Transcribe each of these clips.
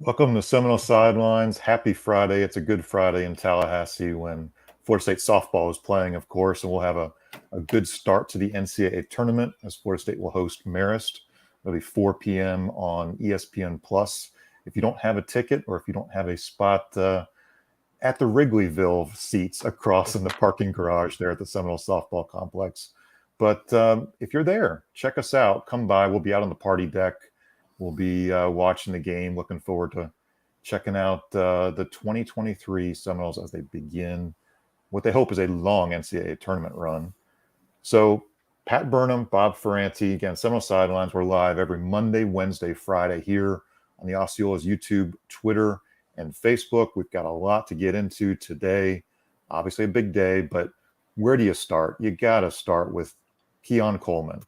Welcome to Seminole Sidelines. Happy Friday. It's a good Friday in Tallahassee when Florida State softball is playing, of course, and we'll have a good start to the NCAA tournament as Florida State will host Marist. It'll be 4 p.m. on ESPN Plus. If you don't have a ticket or if you don't have a spot at the Wrigleyville seats across in the parking garage there at the Seminole softball complex. But if you're there, check us out. Come by. We'll be out on the party deck. We'll be watching the game. Looking forward to checking out the 2023 Seminoles as they begin what they hope is a long NCAA tournament run. So Pat Burnham, Bob Ferranti, again, Seminole Sidelines. We're live every Monday, Wednesday, Friday here on the Osceola's YouTube, Twitter, and Facebook. We've got a lot to get into today. Obviously a big day, but where do you start? You got to start with Keon Coleman.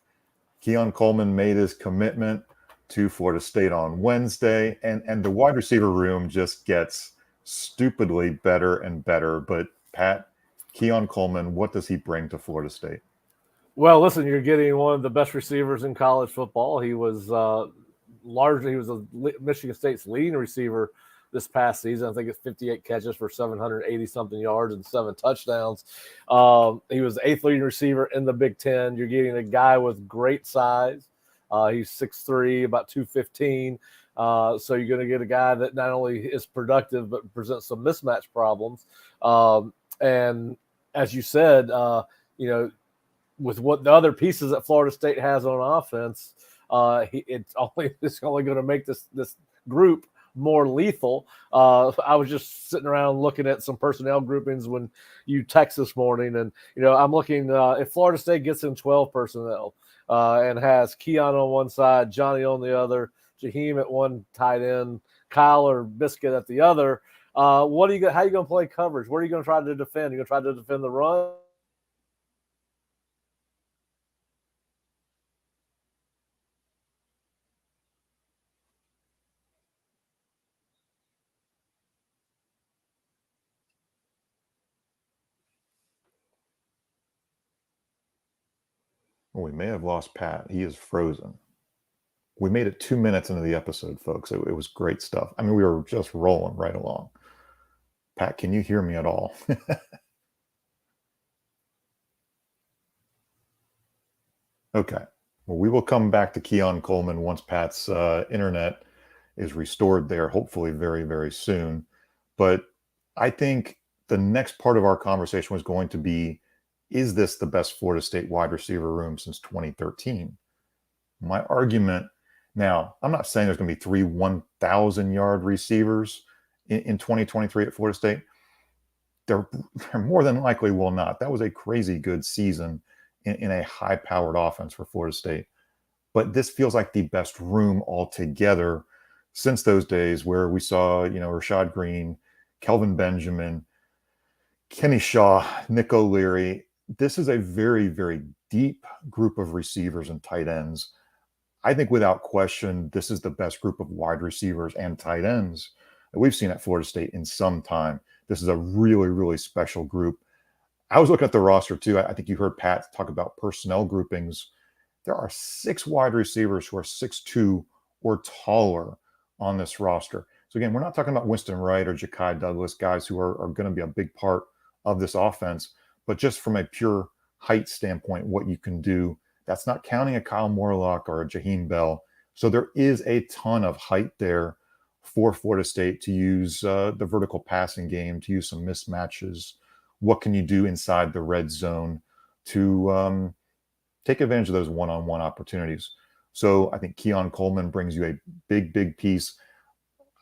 Keon Coleman made his commitment to Florida State on Wednesday, and the wide receiver room just gets stupidly better and better. But Pat, Keon Coleman, what does he bring to Florida State? Well, listen, you're getting one of the best receivers in college football. He was a Michigan State's leading receiver this past season. I think it's 58 catches for 780-something yards and 7 touchdowns. He was the 8th leading receiver in the Big Ten. You're getting a guy with great size. He's 6'3", about 215. So you're going to get a guy that not only is productive, but presents some mismatch problems. And as you said, with what the other pieces that Florida State has on offense, it's only going to make this group more lethal. I was just sitting around looking at some personnel groupings when you text this morning, and I'm looking if Florida State gets in 12 personnel and has Keon on one side, Johnny on the other, Jaheim at one tight end, Kyle or Biscuit at the other. How are you going to play coverage? What are you going to try to defend? You're going to try to defend the run? Well, we may have lost Pat. He is frozen. We made it 2 minutes into the episode, folks. It was great stuff. I mean, we were just rolling right along. Pat, can you hear me at all? Okay. Well, we will come back to Keon Coleman once Pat's internet is restored there, hopefully very, very soon. But I think the next part of our conversation was going to be, is this the best Florida State wide receiver room since 2013? My argument now, I'm not saying there's going to be 3 1,000-yard receivers in 2023 at Florida State. There more than likely will not. That was a crazy good season in a high-powered offense for Florida State. But this feels like the best room altogether since those days where we saw, Rashad Green, Kelvin Benjamin, Kenny Shaw, Nick O'Leary. This is a very, very deep group of receivers and tight ends. I think without question, this is the best group of wide receivers and tight ends that we've seen at Florida State in some time. This is a really, really special group. I was looking at the roster too. I think you heard Pat talk about personnel groupings. There are 6 wide receivers who are 6'2" or taller on this roster. So again, we're not talking about Winston Wright or Ja'Kai Douglas, guys who are going to be a big part of this offense, but just from a pure height standpoint, what you can do. That's not counting a Kyle Morlock or a Jaheim Bell. So there is a ton of height there for Florida State to use the vertical passing game, to use some mismatches. What can you do inside the red zone to take advantage of those one-on-one opportunities? So I think Keon Coleman brings you a big, big piece.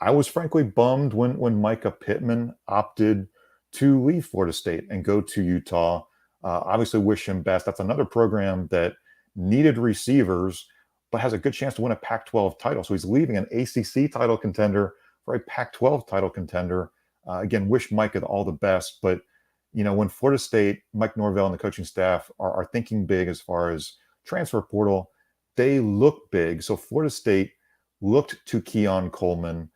I was frankly bummed when Micah Pittman opted to leave Florida State and go to Utah. Obviously wish him best. That's another program that needed receivers, but has a good chance to win a Pac-12 title. So he's leaving an ACC title contender for a Pac-12 title contender. Again, wish Micah all the best. But, when Florida State, Mike Norvell and the coaching staff are thinking big as far as transfer portal, they look big. So Florida State looked to Keon Coleman,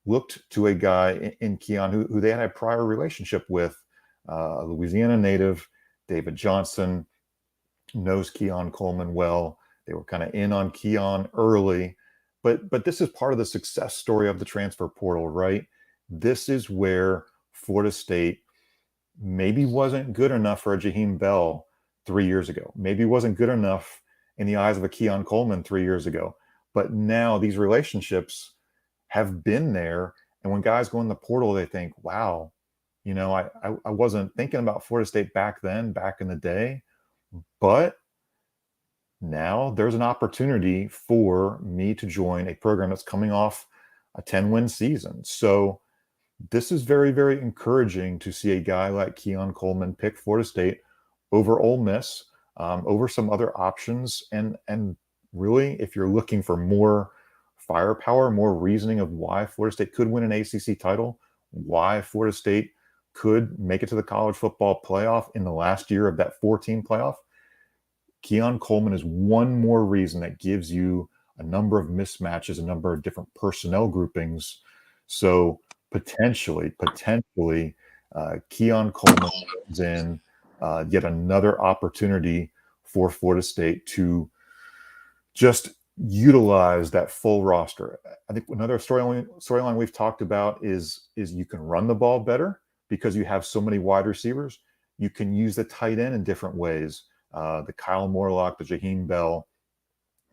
looked to a guy in Keon who they had a prior relationship with, a Louisiana native, David Johnson, knows Keon Coleman well. They were kind of in on Keon early. But this is part of the success story of the transfer portal, right? This is where Florida State maybe wasn't good enough for a Jaheim Bell 3 years ago. Maybe wasn't good enough in the eyes of a Keon Coleman 3 years ago. But now these relationships have been there. And when guys go in the portal, they think, wow, I wasn't thinking about Florida State back then, back in the day, but now there's an opportunity for me to join a program that's coming off a 10-win season. So this is very, very encouraging to see a guy like Keon Coleman pick Florida State over Ole Miss, over some other options. And really, if you're looking for more firepower, more reasoning of why Florida State could win an ACC title, why Florida State could make it to the college football playoff in the last year of that 4-team playoff, Keon Coleman is one more reason that gives you a number of mismatches, a number of different personnel groupings. So potentially, Keon Coleman is in yet another opportunity for Florida State to just utilize that full roster. I think another storyline we've talked about is you can run the ball better because you have so many wide receivers. You can use the tight end in different ways. The Kyle Morlock, the Jaheim Bell.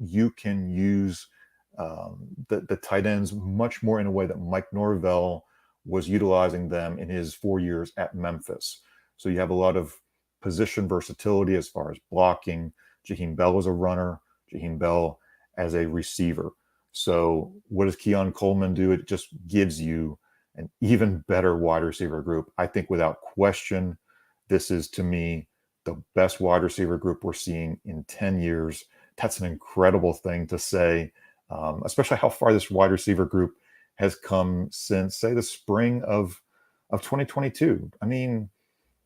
You can use the tight ends much more in a way that Mike Norvell was utilizing them in his 4 years at Memphis. So you have a lot of position versatility as far as blocking. Jaheim Bell was a runner, Jaheim Bell as a receiver. So what does Keon Coleman do? It just gives you an even better wide receiver group. I think without question, this is, to me, the best wide receiver group we're seeing in 10 years. That's an incredible thing to say, especially how far this wide receiver group has come since, say, the spring of 2022. I mean,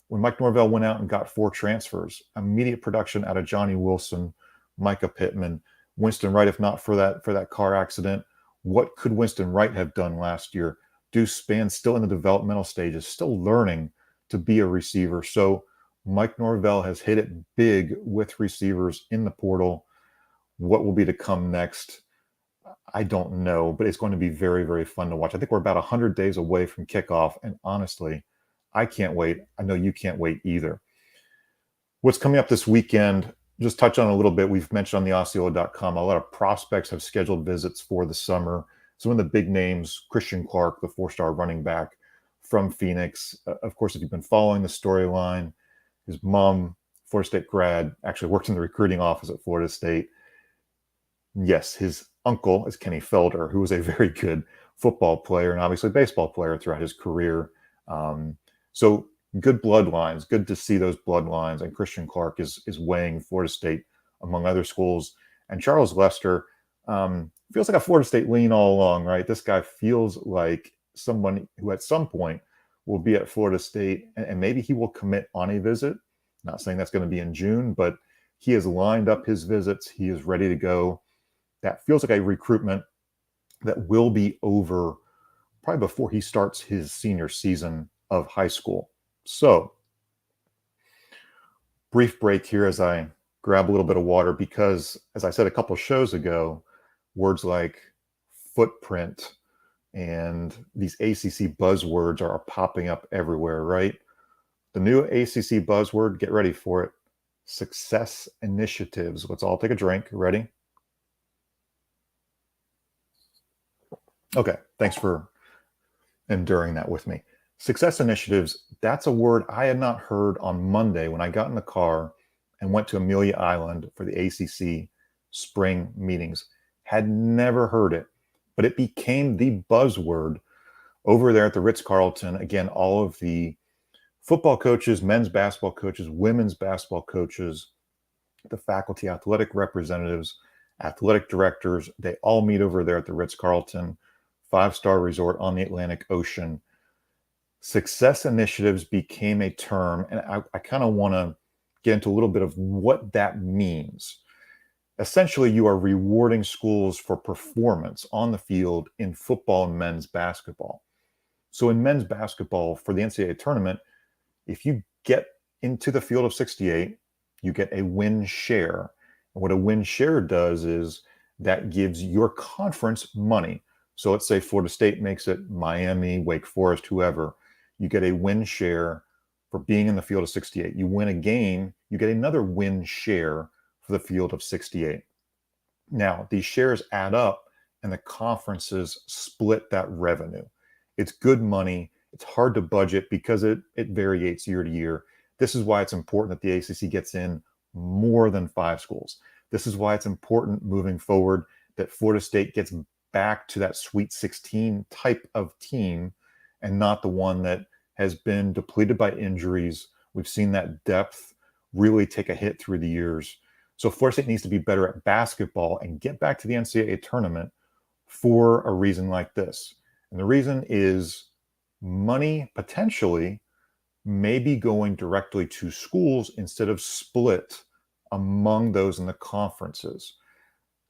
when Mike Norvell went out and got 4 transfers, immediate production out of Johnny Wilson, Micah Pittman, Winston Wright. If not for that car accident, what could Winston Wright have done last year? Deuce Spann still in the developmental stages, still learning to be a receiver. So Mike Norvell has hit it big with receivers in the portal. What will be to come next? I don't know, but it's going to be very, very fun to watch. I think we're about 100 days away from kickoff, and honestly, I can't wait. I know you can't wait either. What's coming up this weekend, just touch on a little bit. We've mentioned on the Osceola.com, a lot of prospects have scheduled visits for the summer. Some of the big names, Christian Clark, the 4-star running back from Phoenix. Of course, if you've been following the storyline, his mom, Florida State grad, actually works in the recruiting office at Florida State. Yes, his uncle is Kenny Felder, who was a very good football player and obviously baseball player throughout his career. So good bloodlines, good to see those bloodlines. And Christian Clark is weighing Florida State among other schools. And Charles Lester feels like a Florida State lean all along, right? This guy feels like someone who at some point will be at Florida State, and maybe he will commit on a visit. Not saying that's going to be in June, but he has lined up his visits. He is ready to go. That feels like a recruitment that will be over probably before he starts his senior season of high school. So, brief break here as I grab a little bit of water, because as I said a couple of shows ago, words like footprint and these ACC buzzwords are popping up everywhere, right? The new ACC buzzword, get ready for it, Success Initiatives. Let's all take a drink. Ready? Okay, thanks for enduring that with me. Success Initiatives, that's a word I had not heard on Monday when I got in the car and went to Amelia Island for the ACC spring meetings. Had never heard it, but it became the buzzword over there at the Ritz-Carlton. Again, all of the football coaches, men's basketball coaches, women's basketball coaches, the faculty, athletic representatives, athletic directors, they all meet over there at the Ritz-Carlton, 5-star resort on the Atlantic Ocean. Success Initiatives became a term, and I kind of want to get into a little bit of what that means. Essentially, you are rewarding schools for performance on the field in football and men's basketball. So in men's basketball, for the NCAA tournament, if you get into the field of 68, you get a win share. And what a win share does is that gives your conference money. So let's say Florida State makes it Miami, Wake Forest, whoever. You get a win share for being in the field of 68. You win a game, you get another win share for the field of 68. Now, these shares add up and the conferences split that revenue. It's good money. It's hard to budget because it varies year to year. This is why it's important that the ACC gets in more than 5 schools. This is why it's important moving forward that Florida State gets back to that Sweet 16 type of team and not the one that has been depleted by injuries. We've seen that depth really take a hit through the years. So Florida State needs to be better at basketball and get back to the NCAA tournament for a reason like this. And the reason is money potentially may be going directly to schools instead of split among those in the conferences.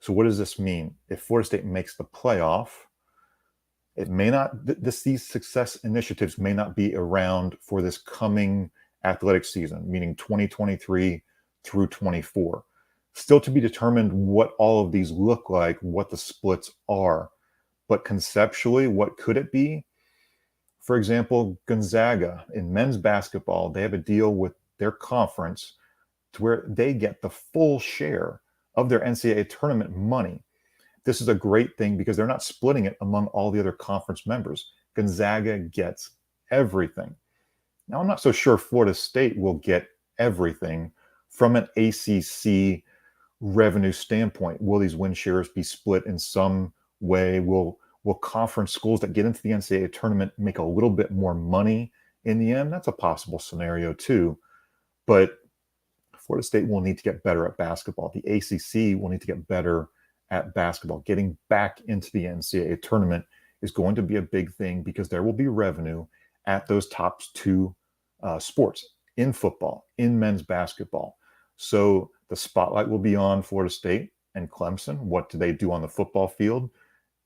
So what does this mean? If Florida State makes the playoff, it may not, these success initiatives may not be around for this coming athletic season, meaning 2023 through 24. Still to be determined what all of these look like, what the splits are. But conceptually, what could it be? For example, Gonzaga in men's basketball, they have a deal with their conference to where they get the full share of their NCAA tournament money. This is a great thing because they're not splitting it among all the other conference members. Gonzaga gets everything. Now, I'm not so sure Florida State will get everything from an ACC revenue standpoint. Will these win shares be split in some way? Will conference schools that get into the NCAA tournament make a little bit more money in the end? That's a possible scenario too. But Florida State will need to get better at basketball. The ACC will need to get better at basketball. Getting back into the NCAA tournament is going to be a big thing because there will be revenue at those top 2 sports, in football, in men's basketball. So the spotlight will be on Florida State and Clemson. What do they do on the football field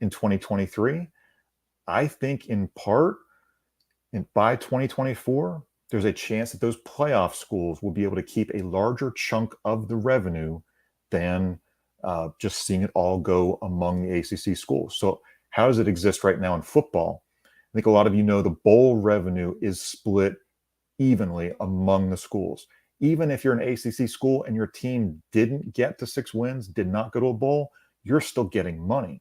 in 2023? I think in part, by 2024, there's a chance that those playoff schools will be able to keep a larger chunk of the revenue than just seeing it all go among the ACC schools. So how does it exist right now in football? I think a lot of you know the bowl revenue is split evenly among the schools. Even if you're an ACC school and your team didn't get to 6 wins, did not go to a bowl, you're still getting money.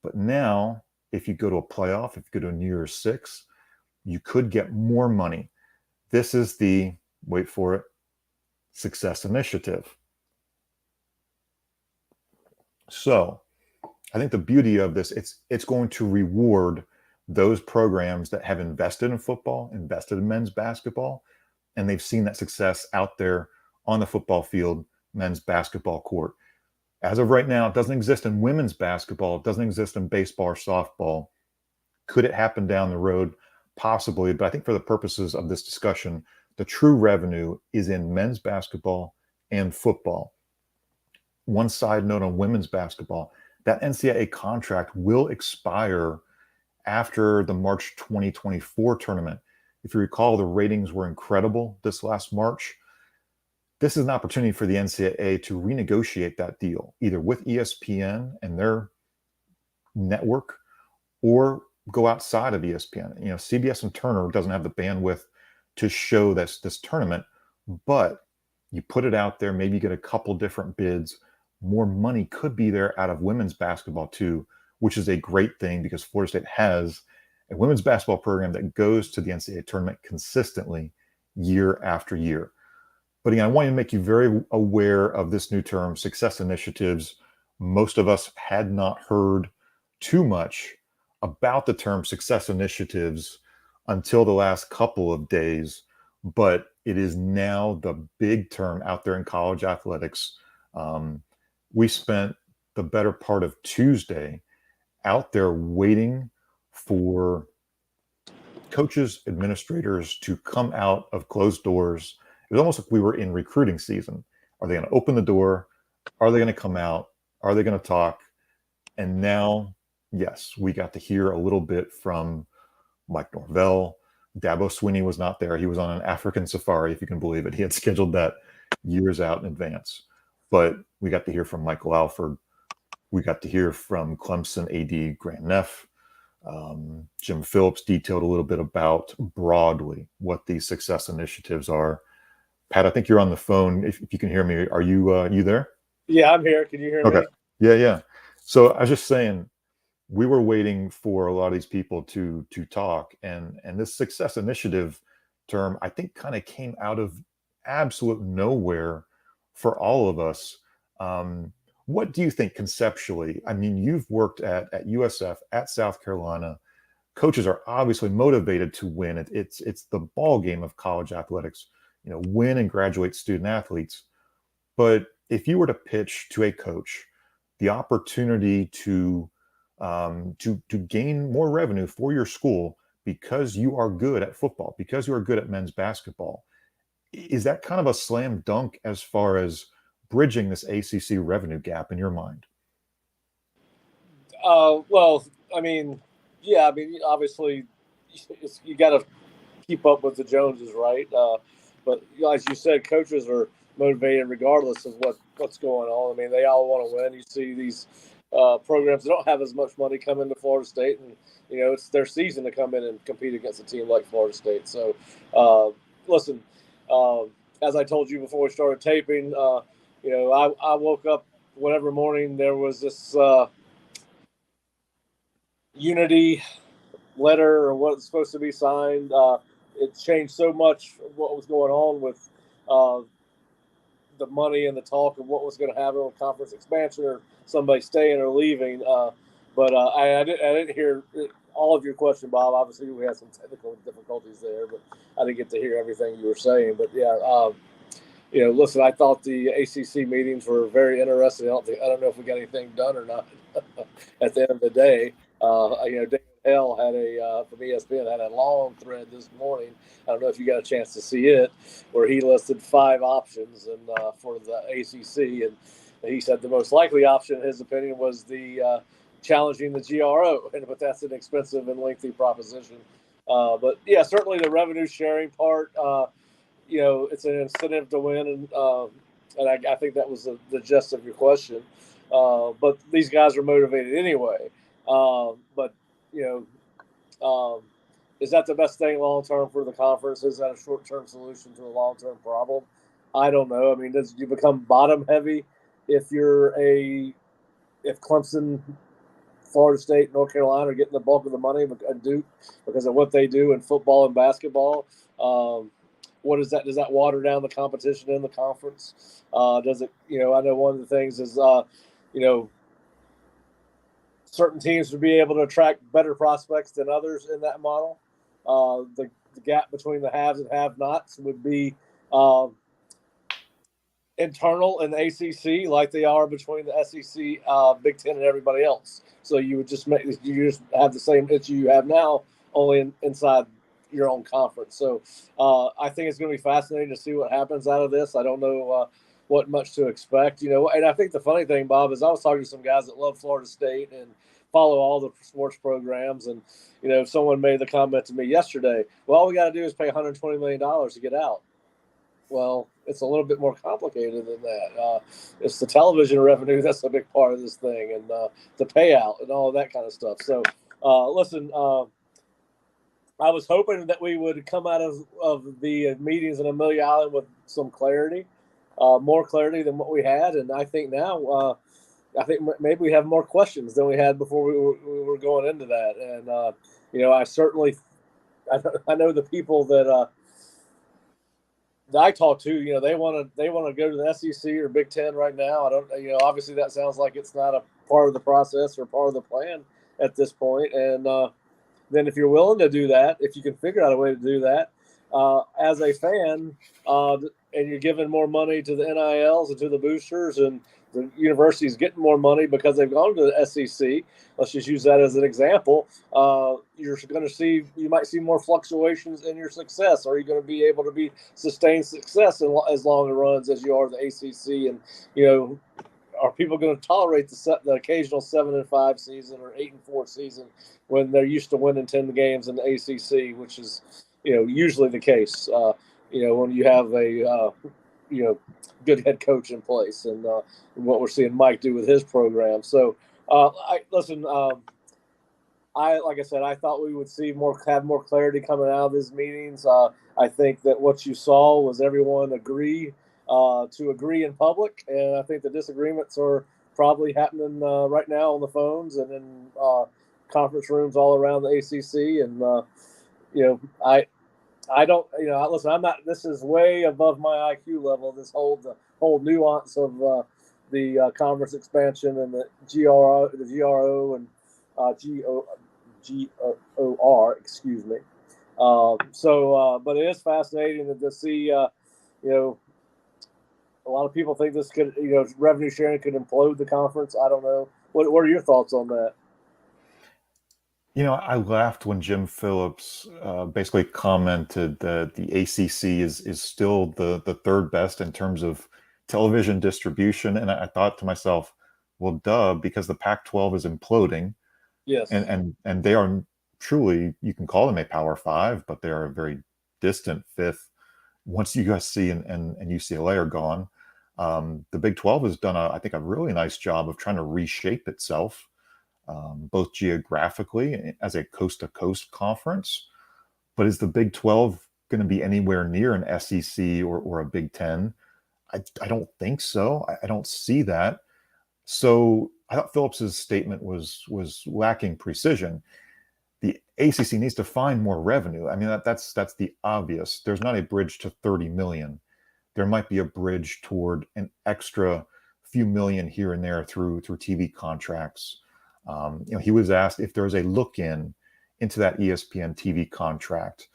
But now, if you go to a playoff, if you go to a New Year's Six, you could get more money. This is the, wait for it, Success Initiative. So I think the beauty of this, it's going to reward those programs that have invested in football, invested in men's basketball, and they've seen that success out there on the football field, men's basketball court. As of right now, it doesn't exist in women's basketball. It doesn't exist in baseball or softball. Could it happen down the road? Possibly, but I think for the purposes of this discussion, the true revenue is in men's basketball and football. One side note on women's basketball, that NCAA contract will expire after the March 2024 tournament. If you recall, the ratings were incredible this last March. This is an opportunity for the NCAA to renegotiate that deal, either with ESPN and their network or go outside of ESPN. You know, CBS and Turner doesn't have the bandwidth to show this tournament, but you put it out there, maybe you get a couple different bids. More money could be there out of women's basketball too, which is a great thing because Florida State has a women's basketball program that goes to the NCAA tournament consistently year after year. But again, I want to make you very aware of this new term, success initiatives. Most of us had not heard too much about the term success initiatives until the last couple of days, but it is now the big term out there in college athletics. We spent the better part of Tuesday out there waiting for coaches, administrators to come out of closed doors. It was almost like we were in recruiting season. Are they going to open the door? Are they going to come out? Are they going to talk? And now, yes, we got to hear a little bit from Mike Norvell. Dabo Swinney was not there. He was on an African safari, if you can believe it. He had scheduled that years out in advance. But we got to hear from Michael Alford, We got to hear from Clemson AD Grant Neff. Jim Phillips detailed a little bit about broadly what these success initiatives are. Pat, I think you're on the phone. If you can hear me, are you there? Yeah, I'm here. Can you hear me? Yeah. So I was just saying, we were waiting for a lot of these people to talk, and this success initiative term, I think, kind of came out of absolute nowhere for all of us. What do you think conceptually? I mean, you've worked at USF, at South Carolina. Coaches are obviously motivated to win. It's the ball game of college athletics, win and graduate student athletes. But if you were to pitch to a coach the opportunity to gain more revenue for your school because you are good at football, because you are good at men's basketball, is that kind of a slam dunk as far as bridging this ACC revenue gap in your mind? Well, I mean, yeah, I mean, obviously, you got to keep up with the Joneses, right? But as you said, coaches are motivated regardless of what's going on. I mean, they all want to win. You see these programs that don't have as much money come into Florida State, and it's their season to come in and compete against a team like Florida State. So, listen, as I told you before we started taping, I woke up whatever morning there was this unity letter or what's supposed to be signed. It changed so much of what was going on with the money and the talk of what was going to happen with conference expansion or somebody staying or leaving. But I didn't hear all of your question, Bob. Obviously, we had some technical difficulties there, but I didn't get to hear everything you were saying. But yeah, listen, I thought the ACC meetings were very interesting. I don't know if we got anything done or not at the end of the day. David Hell had from ESPN had a long thread this morning. I don't know if you got a chance to see it, where he listed 5 options and for the ACC, and he said the most likely option, in his opinion, was the challenging the GRO, but that's an expensive and lengthy proposition. But yeah, certainly the revenue sharing part. It's an incentive to win, and I think that was the gist of your question. But these guys are motivated anyway. But is that the best thing long term for the conference? Is that a short term solution to a long term problem? I don't know. I mean, does you become bottom heavy if if Clemson, Florida State, North Carolina are getting the bulk of the money and Duke because of what they do in football and basketball? What is that? Does that water down the competition in the conference? Does it? I know one of the things is certain teams would be able to attract better prospects than others in that model. The gap between the haves and have-nots would be internal in the ACC, like they are between the SEC, Big Ten, and everybody else. So you just have the same issue you have now, only inside your own conference. So I think it's going to be fascinating to see what happens out of this. I don't know what much to expect, and I think the funny thing, Bob, is I was talking to some guys that love Florida State and follow all the sports programs. And, someone made the comment to me yesterday, well, all we got to do is pay $120 million to get out. Well, it's a little bit more complicated than that. It's the television revenue that's a big part of this thing, and the payout and all of that kind of stuff. So, listen, I was hoping that we would come out of the meetings in Amelia Island with some clarity, more clarity than what we had. And I think now, maybe we have more questions than we had before we were going into that. And, I certainly, I know the people that I talk to, they want to go to the SEC or Big Ten right now. I don't, obviously that sounds like it's not a part of the process or part of the plan at this point. And then if you're willing to do that, if you can figure out a way to do that, as a fan, and you're giving more money to the NILs and to the boosters, and the university's getting more money because they've gone to the SEC. Let's just use that as an example. You might see more fluctuations in your success. Are you going to be able to be sustained success in as long a runs as you are the ACC? And, are people going to tolerate the occasional 7-5 season or 8-4 season when they're used to winning 10 games in the ACC, which is, usually the case. When you have good head coach in place, and what we're seeing Mike do with his program. So, like I said, I thought we would have more clarity coming out of these meetings. I think that what you saw was everyone agree in public, and I think the disagreements are probably happening right now on the phones and in conference rooms all around the ACC. And I don't, listen. I'm not. This is way above my IQ level. The whole nuance of the conference expansion and the GRO, and GOR, excuse me. But it is fascinating to see. A lot of people think this could, revenue sharing could implode the conference. I don't know. What are your thoughts on that? I laughed when Jim Phillips basically commented that the ACC is still the third best in terms of television distribution, and I thought to myself, well, duh, because the Pac-12 is imploding. Yes, and they are truly, you can call them a Power Five, but they are a very distant fifth. Once USC and UCLA are gone, the Big 12 has done, I think, a really nice job of trying to reshape itself, both geographically as a coast-to-coast conference. But is the Big 12 going to be anywhere near an SEC or a Big 10? I don't think so. I don't see that. So I thought Phillips's statement was lacking precision. The ACC needs to find more revenue. I mean, that's the obvious. There's not a bridge to 30 million. There might be a bridge toward an extra few million here and there through TV contracts. He was asked if there's a look into that ESPN TV contract.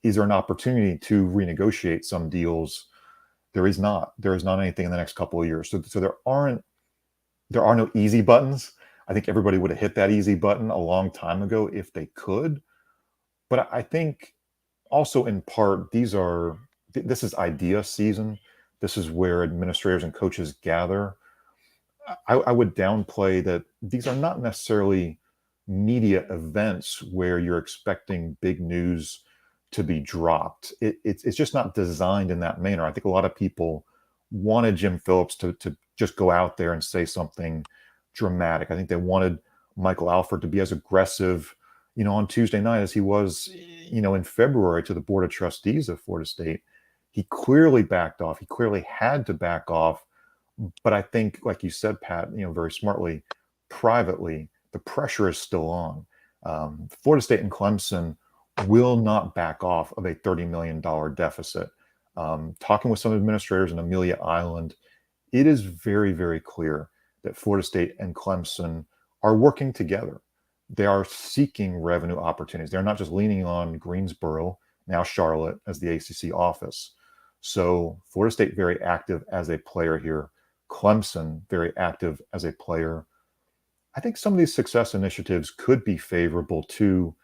Is there an opportunity to renegotiate some deals? There is not. There is not anything in the next couple of years. So there are no easy buttons. I think everybody would have hit that easy button a long time ago if they could. But I think also in part, this is idea season. This is where administrators and coaches gather. I would downplay that these are not necessarily media events where you're expecting big news to be dropped. It's just not designed in that manner. I think a lot of people wanted Jim Phillips to just go out there and say something dramatic. I think they wanted Michael Alford to be as aggressive, on Tuesday night as he was, in February to the Board of Trustees of Florida State. He clearly backed off. He clearly had to back off. But I think, like you said, Pat, very smartly, privately, the pressure is still on. Florida State and Clemson will not back off of a $30 million deficit. Talking with some administrators in Amelia Island, it is very, very clear that Florida State and Clemson are working together. They are seeking revenue opportunities. They're not just leaning on Greensboro, now Charlotte, as the ACC office. So Florida State very active as a player here. Clemson very active as a player. I think some of these success initiatives could be favorable to,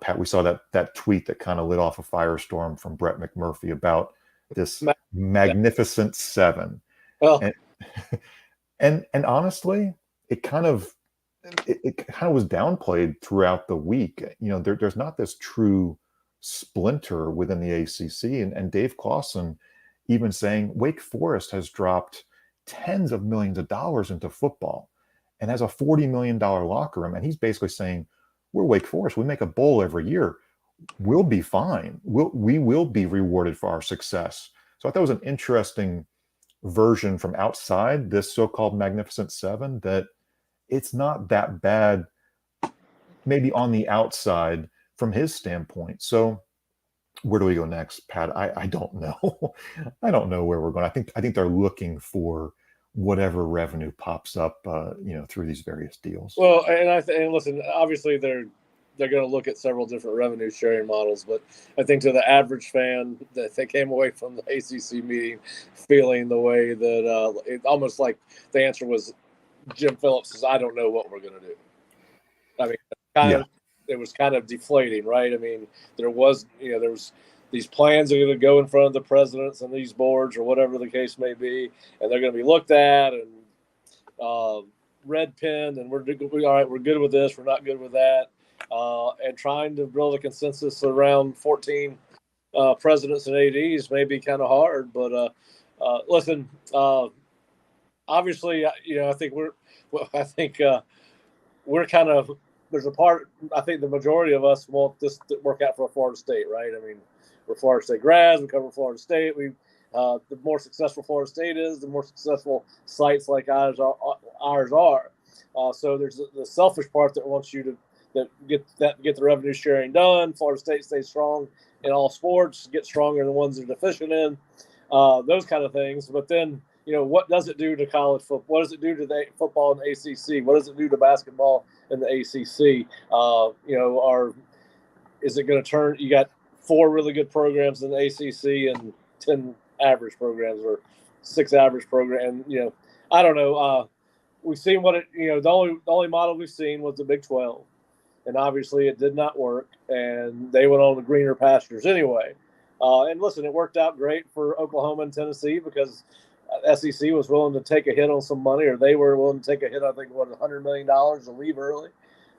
Pat, we saw that tweet that kind of lit off a firestorm from Brett McMurphy about this magnificent seven. Well, and honestly, it kind of was downplayed throughout the week. There's not this true splinter within the ACC, and Dave Clawson even saying Wake Forest has dropped tens of millions of dollars into football and has a $40 million locker room. And he's basically saying, we're Wake Forest. We make a bowl every year. We'll be fine. We will be rewarded for our success. So I thought it was an interesting version from outside this so-called Magnificent Seven, that it's not that bad, maybe on the outside from his standpoint. So where do we go next, Pat? I don't know. I don't know where we're going. I think they're looking for whatever revenue pops up, through these various deals. Well, and listen, obviously they're going to look at several different revenue sharing models, but I think to the average fan that they came away from the ACC meeting feeling the way that it almost like the answer was Jim Phillips says, I don't know what we're going to do. I mean, it was kind of deflating, right? I mean, there was these plans are going to go in front of the presidents and these boards or whatever the case may be, and they're going to be looked at and red pinned, and we're all right. We're good with this. We're not good with that, and trying to build a consensus around 14 presidents and ads may be kind of hard. But listen, obviously, I think we're kind of, there's a part, I think the majority of us want this to work out for Florida State, right? I mean, we're Florida State grads, we cover Florida State. The more successful Florida State is, the more successful sites like ours are. So there's the selfish part that wants you to get the revenue sharing done. Florida State stays strong in all sports, get stronger in the ones they're deficient in, those kind of things. But then, what does it do to college football? What does it do to the football in the ACC? What does it do to basketball in the ACC? Is it going to turn? You got 4 really good programs in the ACC and 10 average programs, or 6 average programs. And I don't know. We've seen what it. The only model we've seen was the Big 12, and obviously it did not work, and they went on to greener pastures anyway. And listen, it worked out great for Oklahoma and Tennessee because SEC was willing to take a hit on some money, or they were willing to take a hit. I think $100 million to leave early,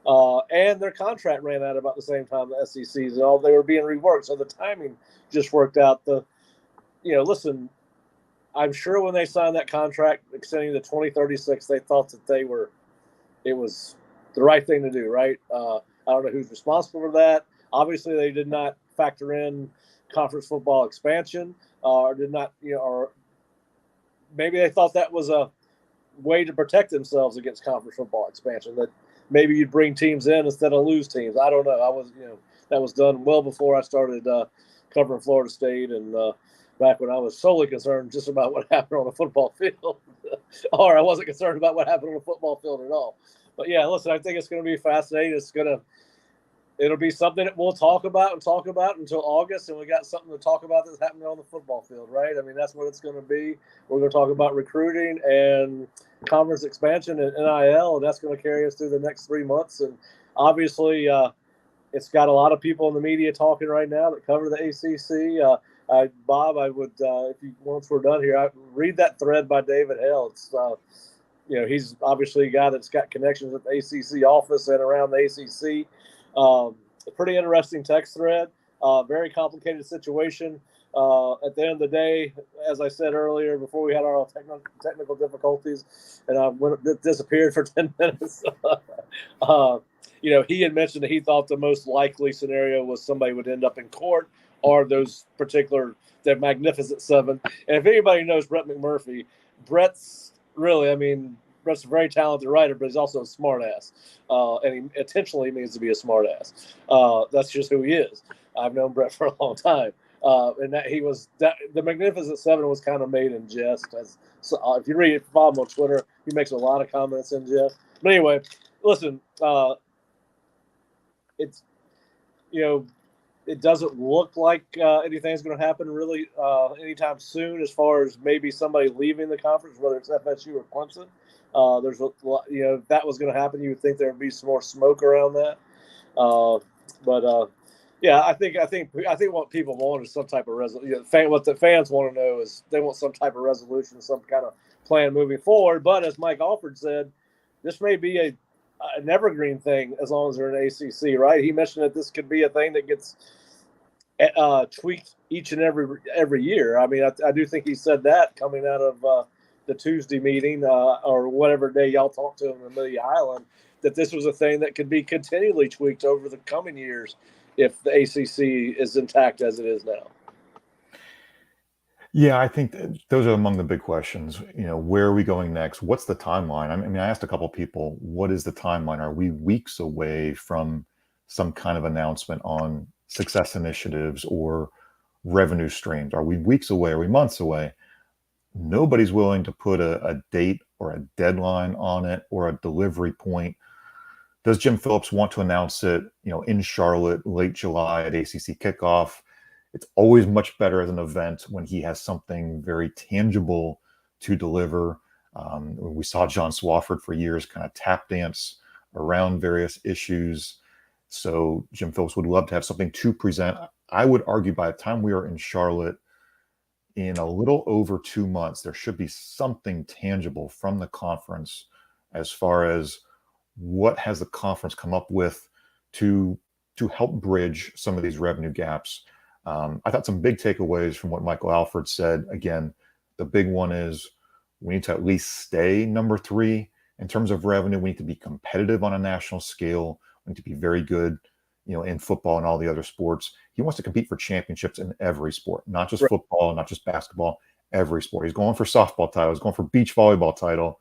and their contract ran out about the same time the SEC's, and all they were being reworked. So the timing just worked out. Listen, I'm sure when they signed that contract extending to 2036, they thought that it was the right thing to do, right? I don't know who's responsible for that. Obviously, they did not factor in conference football expansion, or did not, or maybe they thought that was a way to protect themselves against conference football expansion, that maybe you'd bring teams in instead of lose teams. I don't know. That was done well before I started covering Florida State, and back when I was solely concerned just about what happened on the football field, or I wasn't concerned about what happened on the football field at all. But yeah, listen, I think it's going to be fascinating. It'll be something that we'll talk about until August, and we got something to talk about that's happening on the football field, right? I mean, that's what it's going to be. We're going to talk about recruiting and conference expansion and NIL, and that's going to carry us through the next 3 months. And obviously, it's got a lot of people in the media talking right now that cover the ACC. Bob, I would, if you once we're done here, I read that thread by David Hale. It's he's obviously a guy that's got connections with the ACC office and around the ACC. A pretty interesting text thread. Very complicated situation. At the end of the day, as I said earlier, before we had our technical difficulties, and I disappeared for 10 minutes. He had mentioned that he thought the most likely scenario was somebody would end up in court, or the Magnificent Seven. And if anybody knows Brett McMurphy, Brett's a very talented writer, but he's also a smartass, and he intentionally means to be a smartass. That's just who he is. I've known Brett for a long time, and the Magnificent Seven was kind of made in jest. If you follow him on Twitter, he makes a lot of comments in jest. But anyway, listen, it's it doesn't look like anything's going to happen really anytime soon, as far as maybe somebody leaving the conference, whether it's FSU or Clemson. There's a lot, if that was going to happen, you would think there would be some more smoke around that. Yeah, I think what people want is some type of resolution. What the fans want to know is they want some type of resolution, some kind of plan moving forward. But as Mike Alford said, this may be an evergreen thing as long as they're in ACC, right? He mentioned that this could be a thing that gets tweaked each and every year. I mean, I do think he said that coming out of the Tuesday meeting or whatever day y'all talked to him in Amelia Island, that this was a thing that could be continually tweaked over the coming years if the ACC is intact as it is now. Yeah, I think those are among the big questions. Where are we going next? What's the timeline? I mean, I asked a couple of people, what is the timeline? Are we weeks away from some kind of announcement on success initiatives or revenue streams? Are we weeks away? Are we months away? Nobody's willing to put a date or a deadline on it or a delivery point. Does Jim Phillips want to announce it, in Charlotte, late July at ACC kickoff? It's always much better as an event when he has something very tangible to deliver. We saw John Swofford for years kind of tap dance around various issues. So Jim Phillips would love to have something to present. I would argue by the time we are in Charlotte in a little over 2 months, there should be something tangible from the conference as far as what has the conference come up with to help bridge some of these revenue gaps. I thought some big takeaways from what Michael Alford said. Again, the big one is we need to at least stay number 3 in terms of revenue. We need to be competitive on a national scale. We need to be very good, in football and all the other sports. He wants to compete for championships in every sport, not just football, not just basketball, every sport. He's going for softball title. He's going for beach volleyball title.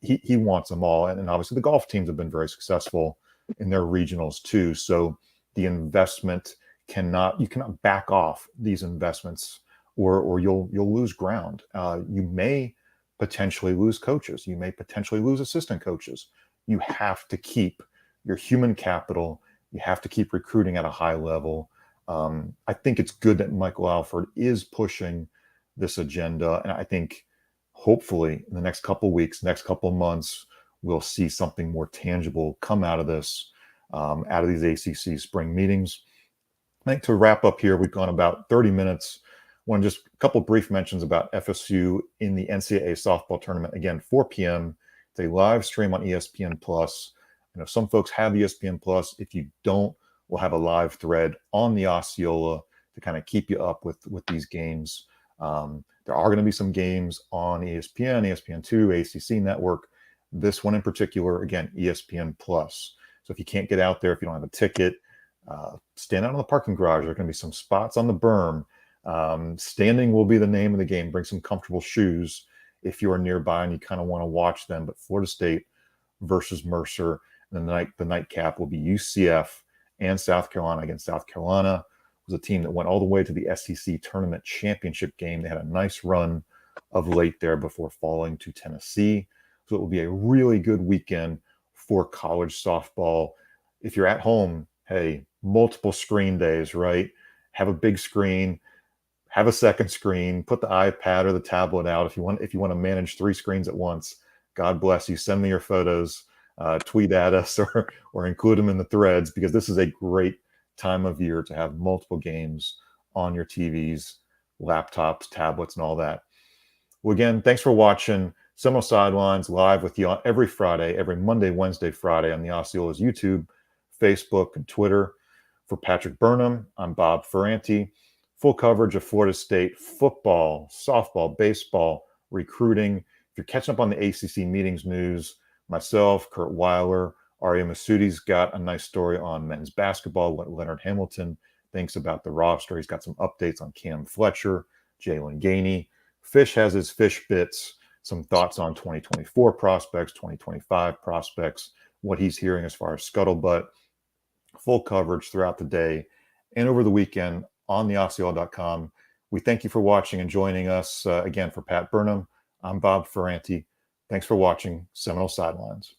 He wants them all. And obviously the golf teams have been very successful in their regionals too. So the investment you cannot back off these investments or you'll lose ground. You may potentially lose coaches. You may potentially lose assistant coaches. You have to keep your human capital. You have to keep recruiting at a high level. I think it's good that Michael Alford is pushing this agenda. And I think hopefully in the next couple of weeks, next couple of months, we'll see something more tangible come out of this, out of these ACC spring meetings. I think to wrap up here, we've gone about 30 minutes. One, just a couple brief mentions about FSU in the NCAA softball tournament. Again, 4 p.m. It's a live stream on ESPN Plus. I know some folks have ESPN Plus. If you don't, we'll have a live thread on the Osceola to kind of keep you up with these games. There are going to be some games on ESPN, ESPN2, ACC Network. This one in particular, again, ESPN Plus. So if you can't get out there, if you don't have a ticket, stand out in the parking garage. There are going to be some spots on the berm. Standing will be the name of the game. Bring some comfortable shoes if you are nearby and you kind of want to watch them. But Florida State versus Mercer. And the nightcap will be UCF and South Carolina. Against South Carolina was a team that went all the way to the SEC tournament championship game. They had a nice run of late there before falling to Tennessee. So it will be a really good weekend for college softball. If you're at home, hey, multiple screen days, right? Have a big screen, have a second screen, put the iPad or the tablet out. If you want to manage 3 screens at once, God bless you. Send me your photos, tweet at us or include them in the threads, because this is a great time of year to have multiple games on your TVs, laptops, tablets, and all that. Well, again, thanks for watching Seminole Sidelines live with you every Friday, every Monday, Wednesday, Friday on the Osceola's YouTube, Facebook, and Twitter. For Patrick Burnham, I'm Bob Ferranti. Full coverage of Florida State football, softball, baseball, recruiting. If you're catching up on the ACC meetings news, myself, Kurt Weiler, Aria Masudi's got a nice story on men's basketball, what Leonard Hamilton thinks about the roster. He's got some updates on Cam Fletcher, Jalen Gainey. Fish has his fish bits, some thoughts on 2024 prospects, 2025 prospects, what he's hearing as far as scuttlebutt. Full coverage throughout the day and over the weekend on theosceola.com. We thank you for watching and joining us. Again, for Pat Burnham, I'm Bob Ferranti. Thanks for watching Seminole Sidelines.